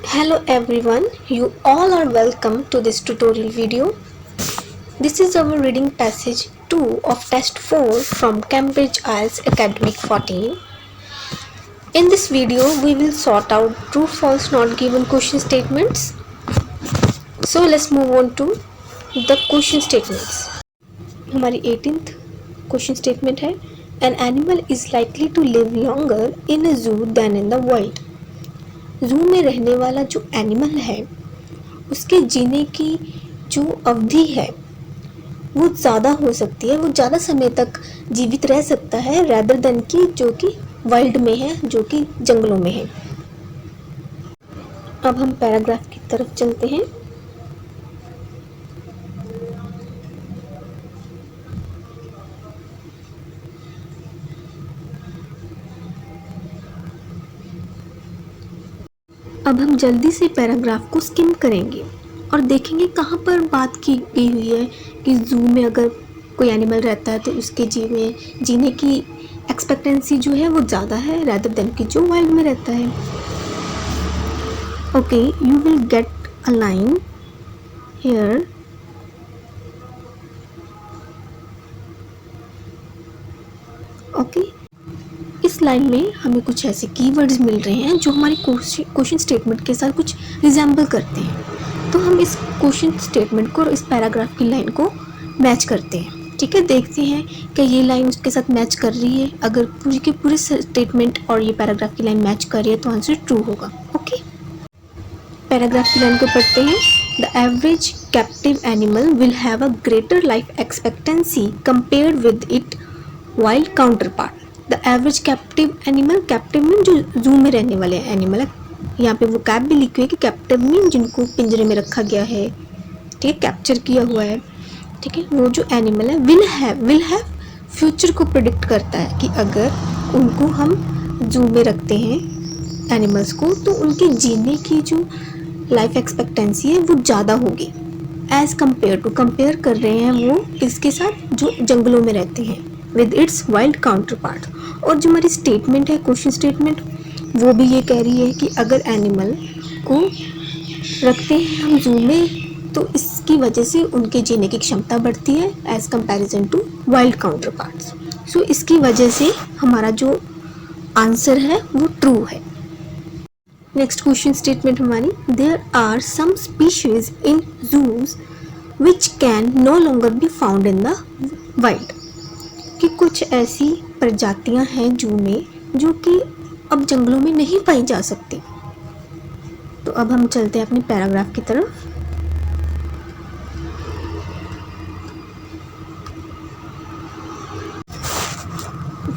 Hello everyone, you all are welcome to this tutorial video. This is our reading passage 2 of test 4 from Cambridge IELTS Academic 14. In this video, we will sort out true false not given question statements. So let's move on to the question statements. हमारी 18th question statement है An animal is likely to live longer in a zoo than in the wild. जू में रहने वाला जो animal है उसके जीने की जो अवधि है वो ज़्यादा हो सकती है, वो ज़्यादा समय तक जीवित रह सकता है रैदर देन की जो कि वाइल्ड में है, जो कि जंगलों में है। अब हम पैराग्राफ की तरफ चलते हैं। अब हम जल्दी से पैराग्राफ को स्किम करेंगे और देखेंगे कहाँ पर बात की गई हुई है कि जू में अगर कोई एनिमल रहता है तो उसके जीने की एक्सपेक्टेंसी जो है वो ज़्यादा है रैदर देन कि जो वाइल्ड में रहता है। Okay, you will get a line here. Okay, इस लाइन में हमें कुछ ऐसे कीवर्ड्स मिल रहे हैं जो हमारे क्वेश्चन स्टेटमेंट के साथ कुछ रिजेंबल करते हैं। तो हम इस क्वेश्चन स्टेटमेंट को और इस पैराग्राफ की लाइन को मैच करते हैं। ठीक है, देखते हैं कि ये लाइन उसके साथ मैच कर रही है। अगर पूरी के पूरे स्टेटमेंट और ये पैराग्राफ की लाइन मैच कर रही है तो आंसर ट्रू होगा। ओके, पैराग्राफ की लाइन को पढ़ते हैं। The average captive animal will have a greater life expectancy compared with it wild counter part. The average captive animal, captive mean जो जू में रहने वाले एनिमल है। यहाँ पे वो कैप भी लिखी हुई है कि कैप्टिव मीन जिनको पिंजरे में रखा गया है, ठीक है, कैप्चर किया हुआ है। ठीक है, वो जो एनिमल है विल हैव फ्यूचर को प्रिडिक्ट करता है कि अगर उनको हम जू में रखते हैं एनिमल्स को तो उनके जीने की जो लाइफ एक्सपेक्टेंसी है वो ज़्यादा होगी एज़ कंपेयर कर रहे हैं वो इसके साथ जो जंगलों में रहते हैं with its wild counter part. और जो हमारी स्टेटमेंट है, क्वेश्चन स्टेटमेंट, वो भी ये कह रही है कि अगर एनिमल को रखते हैं हम जू में तो इसकी वजह से उनके जीने की क्षमता बढ़ती है as comparison to wild counterparts. So इसकी वजह से हमारा जो आंसर है वो ट्रू है। नेक्स्ट क्वेश्चन स्टेटमेंट हमारी there are some species in zoos which can no longer be found in the wild. कि कुछ ऐसी प्रजातियां हैं जू में जो कि अब जंगलों में नहीं पाई जा सकती। तो अब हम चलते हैं अपने पैराग्राफ की तरफ।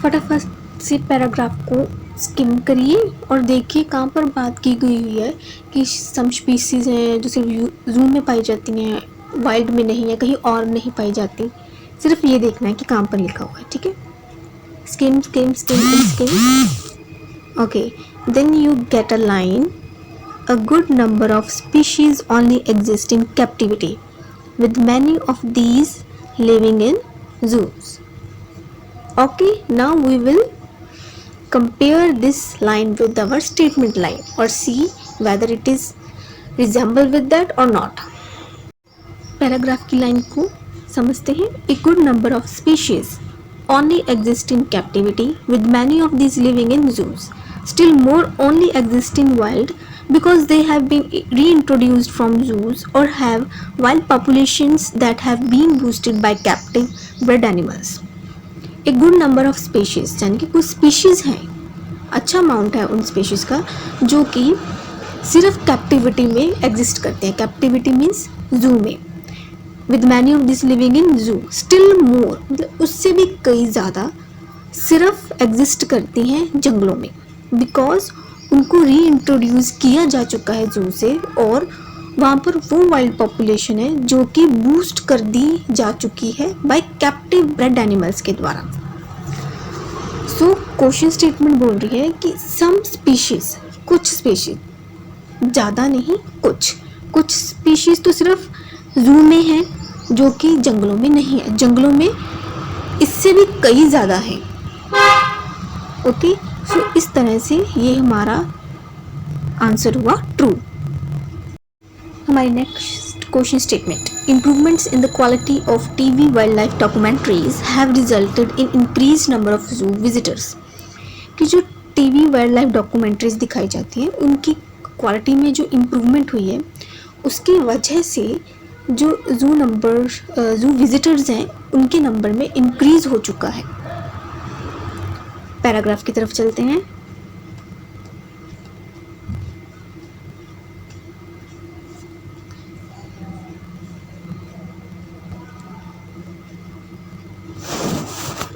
फटाफट से पैराग्राफ को स्किम करिए और देखिए कहाँ पर बात की गई हुई है कि सम स्पीसीज हैं जो सिर्फ जू में पाई जाती हैं, वाइल्ड में नहीं है, कहीं और नहीं पाई जाती। सिर्फ ये देखना है कि कहाँ पर लिखा हुआ है। ठीक है, skim skim skim skim. Okay, then you get a line a good number of species only exist in captivity with many of these living in zoos. Okay, now we will compare this line with our statement line or see whether it is resemble with that or not. Paragraph की line को समझते हैं। A good number of species only exist in captivity with many of these living in zoos. Still more only exist in wild because they have been reintroduced from zoos or have wild populations that have been boosted by captive bred animals. A good number of species यानी कि कुछ species हैं, अच्छा amount है उन species का जो कि सिर्फ कैप्टिविटी में एग्जिस्ट करते हैं। कैप्टिविटी मीन्स जू में। With many of this living in जू, स्टिल मोर मतलब उससे भी कई ज़्यादा सिर्फ एग्जिस्ट करती हैं जंगलों में बिकॉज उनको री इंट्रोड्यूस किया जा चुका है जू से और वहाँ पर वो वाइल्ड पॉपुलेशन है जो कि बूस्ट कर दी जा चुकी है बाय कैप्टिव ब्रेड एनिमल्स के द्वारा। सो क्वेश्चन स्टेटमेंट बोल रही है कि सम स्पीशीज, कुछ स्पीशीज, ज़्यादा नहीं, कुछ स्पीशीज तो सिर्फ जू में है जो कि जंगलों में नहीं है। जंगलों में इससे भी कई ज़्यादा है। ओके, सो इस तरह से ये हमारा आंसर हुआ ट्रू। हमारी next question statement, improvements in the quality of TV wild life documentaries have resulted in increase number of जू विजिटर्स। कि जो टीवी वाइल्ड लाइफ डॉक्यूमेंट्रीज दिखाई जाती हैं उनकी क्वालिटी में जो इम्प्रूवमेंट हुई है उसकी वजह से जो जू विजिटर्स हैं उनके नंबर में इंक्रीज हो चुका है। पैराग्राफ की तरफ चलते हैं।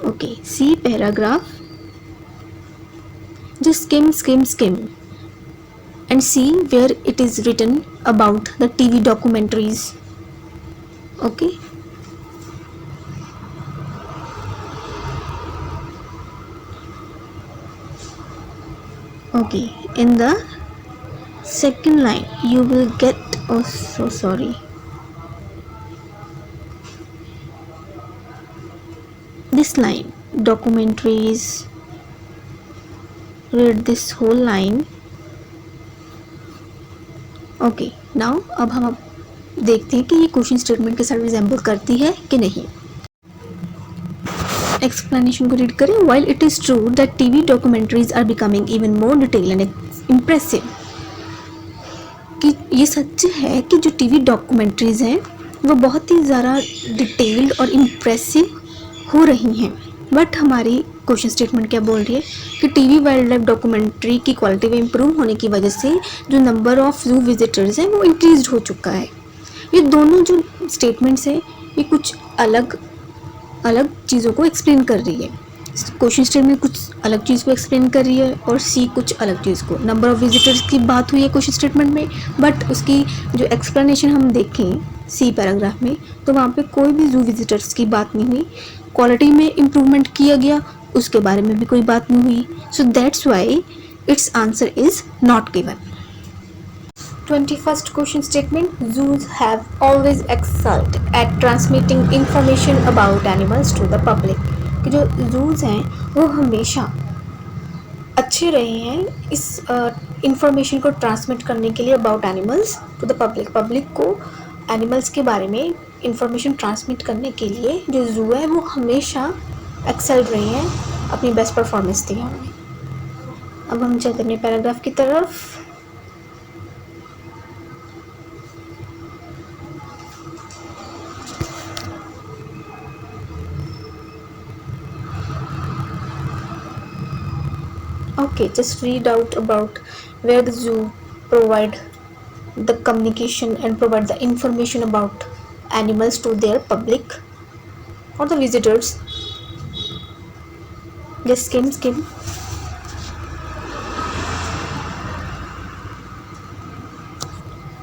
Okay, C paragraph, just skim and see where it is written about the TV documentaries. Okay, okay, in the second line you will get, oh so sorry, this line, documentaries, read this whole line. Okay, now अब हम देखते हैं कि ये question statement के साथ resemble करती है कि नहीं। एक्सप्लेनेशन को रीड करें। While it is true that TV documentaries are becoming even more detail and impressive, कि ये सच है कि जो टीवी डॉक्यूमेंट्रीज हैं वो बहुत ही ज़्यादा डिटेल्ड और इम्प्रेसिव हो रही हैं, बट हमारी क्वेश्चन स्टेटमेंट क्या बोल रही है कि टीवी वाइल्ड लाइफ डॉक्यूमेंट्री की क्वालिटी में इम्प्रूव होने की वजह से जो नंबर ऑफ जू विजिटर्स हैं वो इंक्रीज हो चुका है। ये दोनों जो स्टेटमेंट्स हैं ये कुछ अलग अलग चीज़ों को एक्सप्लेन कर रही है। क्वेश्चन स्टेटमेंट कुछ अलग चीज़ को एक्सप्लेन कर रही है और सी कुछ अलग चीज़ को। नंबर ऑफ विजिटर्स की बात हुई है क्वेश्चन स्टेटमेंट में, बट उसकी जो एक्सप्लेनेशन हम देखें सी पैराग्राफ में तो वहाँ पे कोई भी जू विजिटर्स की बात नहीं हुई। क्वालिटी में इम्प्रूवमेंट किया गया उसके बारे में भी कोई बात नहीं हुई। So that's why it's answer is not given. 21st question statement, zoos have always excelled at transmitting information about animals to the public। कि जो zoos हैं वो हमेशा अच्छे रहे हैं इस इंफॉर्मेशन को ट्रांसमिट करने के लिए about animals to the public. Public को एनिमल्स के बारे में इंफॉर्मेशन ट्रांसमिट करने के लिए जो जू है वो हमेशा एक्सेल रहे हैं, अपनी बेस्ट परफॉर्मेंस दी है उन्होंने। अब हम चलते हैं पैराग्राफ की तरफ। Okay, just read out about where the zoo provide the communication and provide the information about animals to their public or the visitors. Just skim.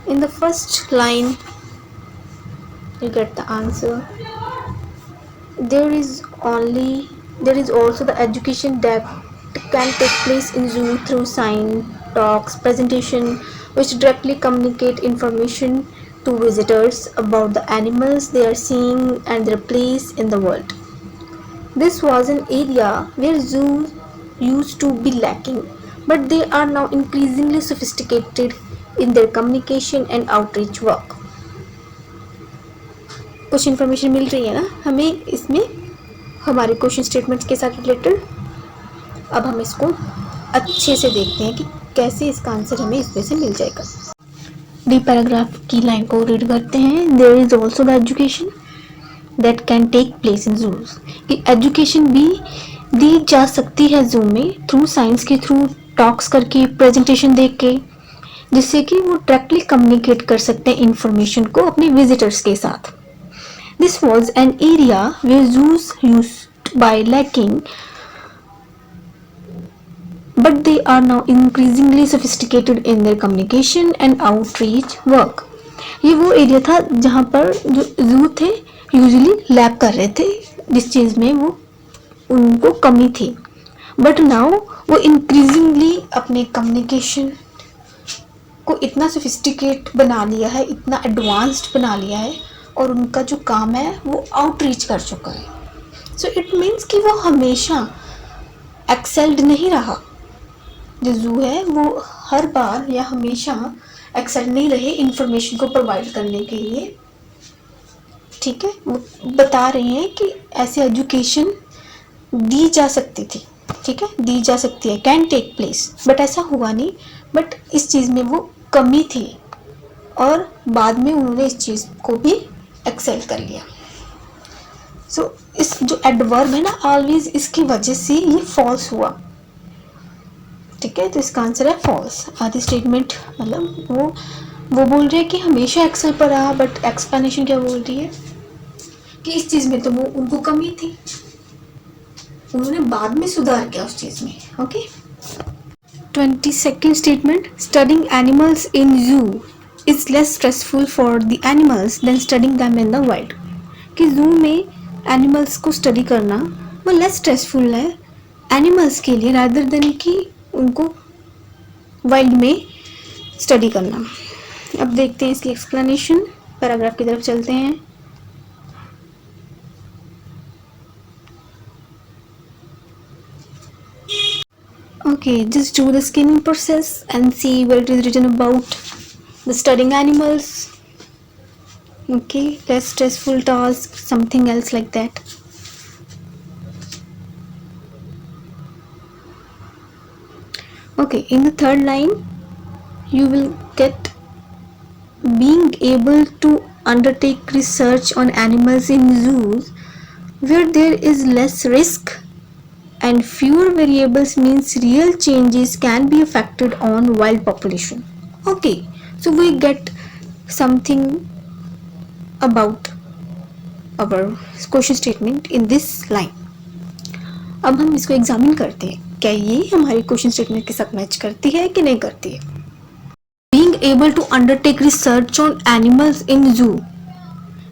In the first line you get the answer. There is also the education that can take place in zoo through sign, talks, presentation which directly communicate information to visitors about the animals they are seeing and their place in the world. This was an area where zoos used to be lacking, but they are now increasingly sophisticated in their communication and outreach work. कुछ information मिल रही है ना हमें इसमें हमारे question statements के साथ related. अब हम इसको अच्छे से देखते हैं कि कैसे इसका आंसर हमें इसमें से मिल जाएगा। डी पैराग्राफ की लाइन को रीड करते हैं। There is also the education that can take place in zoos, कि एजुकेशन भी दी जा सकती है जू में थ्रू साइंस के थ्रू, टॉक्स करके, प्रेजेंटेशन देख के, जिससे कि वो डायरेक्टली कम्युनिकेट कर सकते हैं इंफॉर्मेशन को अपने विजिटर्स के साथ। This was an area where zoos used by lacking but they are now increasingly sophisticated in their communication and outreach work। ये वो एरिया था जहाँ पर जो जू थे यूजुअली लैक कर रहे थे, जिस चीज़ में वो उनको कमी थी, बट नाउ वो इंक्रीजिंगली अपने कम्युनिकेशन को इतना सोफिस्टिकेट बना लिया है, इतना एडवांस्ड बना लिया है और उनका जो काम है वो आउटरीच कर चुका है। सो इट मीन्स कि वो हमेशा एक्सेल्ड नहीं रहा। जो जू है वो हर बार या हमेशा एक्सेल नहीं रहे इंफॉर्मेशन को प्रोवाइड करने के लिए, ठीक है। वो बता रहे हैं कि ऐसे एजुकेशन दी जा सकती थी, ठीक है, दी जा सकती है, कैन टेक प्लेस, बट ऐसा हुआ नहीं। बट इस चीज़ में वो कमी थी और बाद में उन्होंने इस चीज़ को भी एक्सेल कर लिया। सो इस जो एडवर्ब है ना ऑलवेज, इसकी वजह से ये फॉल्स हुआ, ठीक है। तो इसका आंसर है फॉल्स। आधी स्टेटमेंट मतलब वो बोल रहे हैं कि हमेशा एक्सेल पर रहा, बट एक्सप्लेनेशन क्या बोल रही है कि इस चीज़ में तो वो उनको कमी थी, उन्होंने बाद में सुधार किया उस चीज़ में। Okay, 22nd statement, studying animals in zoo is less stressful for the animals than studying them in the wild. कि जू में एनिमल्स को स्टडी करना वो लेस स्ट्रेसफुल है एनिमल्स के लिए रादर देन कि उनको वाइल्ड में स्टडी करना। अब देखते हैं इसकी एक्सप्लेनेशन, पैराग्राफ की तरफ चलते हैं। Okay, just do the skimming process and see what it is written about the studying animals. Okay, less stressful task, something else like that. Okay, in the third line you will get being able to undertake research on animals in zoos where there is less risk and fewer variables means real changes can be affected on wild population. Okay, so we get something about our question statement in this line. अब हम इसको examine करते हैं, क्या ये हमारी question statement के साथ मैच करती है कि नहीं करती है। Being able to undertake research on animals in zoo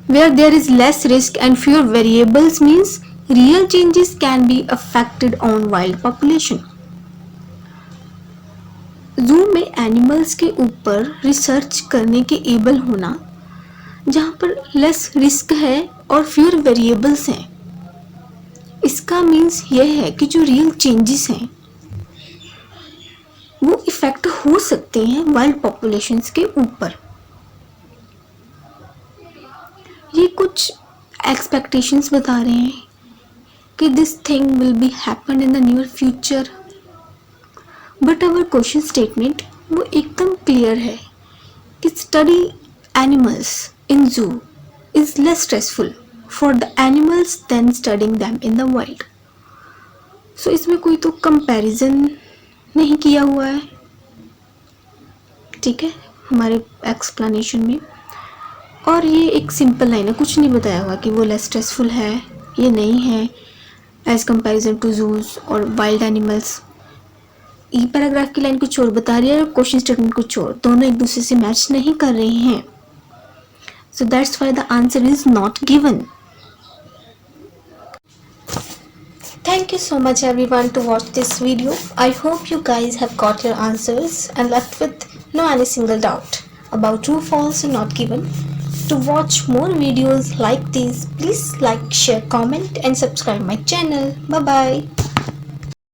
where there is less risk and fewer variables means real changes can be affected on wild population. जू में एनिमल्स के ऊपर रिसर्च करने के एबल होना जहाँ पर लेस रिस्क है और फ्यूअर वेरिएबल्स हैं, इसका मीन्स यह है कि जो रियल चेंजेस हैं वो इफेक्ट हो सकते हैं वाइल्ड पॉपुलेशंस के ऊपर। ये कुछ एक्सपेक्टेशंस बता रहे हैं कि this thing will be happen in the near future, but our question statement वो एकदम क्लियर है कि study animals in zoo is less stressful for the animals than studying them in the wild. So इसमें कोई तो comparison नहीं किया हुआ है, ठीक है, हमारे एक्सप्लेनेशन में। और ये एक सिंपल लाइन है, कुछ नहीं बताया हुआ कि वो लेस स्ट्रेसफुल है ये नहीं है एज कंपेरिजन टू जूज और वाइल्ड एनिमल्स। ई पैराग्राफ की लाइन कुछ और बता रही है और क्वेश्चन स्टेटमेंट कुछ और, दोनों एक दूसरे से मैच नहीं कर रहे हैं। So that's why the answer is not given. Thank you so much everyone to watch this video. I hope you guys have got your answers and left with no any single doubt about true, false and not given. To watch more videos like these, please like, share, comment and subscribe my channel. Bye bye.